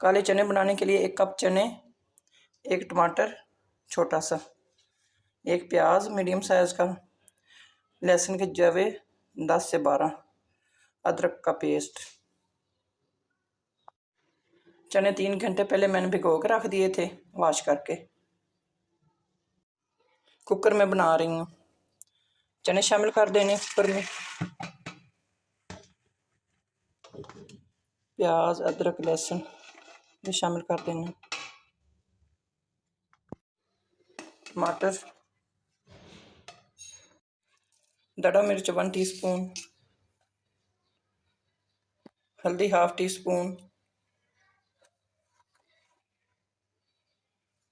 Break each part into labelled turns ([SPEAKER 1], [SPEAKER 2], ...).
[SPEAKER 1] काले चने बनाने के लिए 1 कप चने, 1 टमाटर छोटा सा, 1 प्याज मीडियम साइज़ का, लहसुन के जवे 10 से 12, अदरक का पेस्ट। चने 3 घंटे पहले मैंने भिगो कर रख दिए थे वॉश करके। कुकर में बना रही हूँ। चने शामिल कर देने कुकर में, प्याज अदरक लहसुन ये शामिल कर देना, टमाटर, दड़ा मिर्च 1 टीस्पून, हल्दी ½ टीस्पून,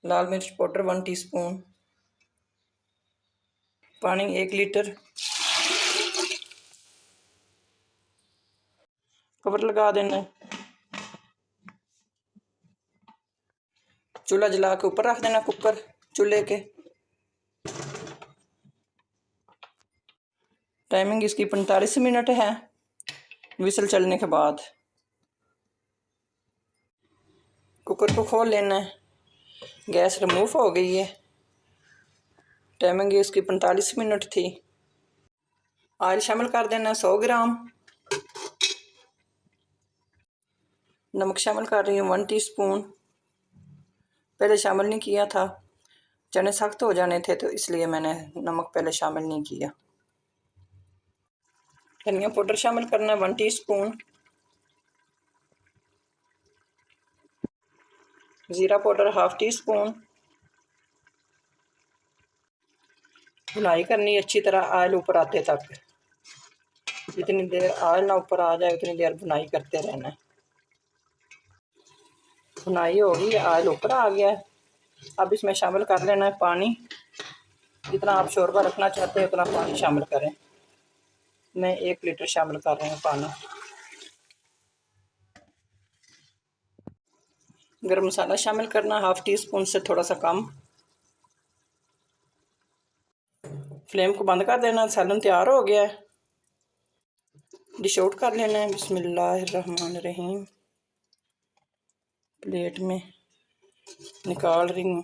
[SPEAKER 1] लाल मिर्च पाउडर 1 टीस्पून, पानी 1 लीटर, कवर लगा देना, चूल्हा जला के ऊपर रख देना कुकर चूल्हे के। टाइमिंग इसकी 45 मिनट है विसल चलने के बाद। कुकर को खोल लेना है, गैस रिमूव हो गई है। टाइमिंग इसकी 45 मिनट थी। ऑयल शामिल कर देना 100 ग्राम, नमक शामिल कर रही हूँ 1 टीस्पून, पहले शामिल नहीं किया था, चने सख्त हो जाने थे तो इसलिए मैंने नमक पहले शामिल नहीं किया। धनिया पाउडर शामिल करना 1 टीस्पून, ज़ीरा पाउडर ½ टीस्पून। भुनाई करनी अच्छी तरह ऑयल ऊपर आते तक। जितनी देर ऑयल ना ऊपर आ जाए उतनी देर भुनाई करते रहना है। भुनाई होगी, ऑयल ऊपर आ गया है। अब इसमें शामिल कर लेना है पानी। जितना आप शोरबा रखना चाहते हैं उतना पानी शामिल करें। मैं 1 लीटर शामिल कर रही हूँ पानी। गरम मसाला शामिल करना ½ टीस्पून से थोड़ा सा कम। फ्लेम को बंद कर देना। सालन तैयार हो गया है, डिश आउट कर लेना है। बिस्मिल्लाहिर्रहमानिर्रहीम। प्लेट में निकाल रही हूँ।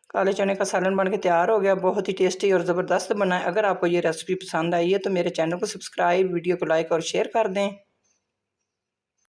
[SPEAKER 1] काले चने का सालन बन के तैयार हो गया। बहुत ही टेस्टी और ज़बरदस्त बना है। अगर आपको ये रेसिपी पसंद आई है तो मेरे चैनल को सब्सक्राइब, वीडियो को लाइक और शेयर कर दें।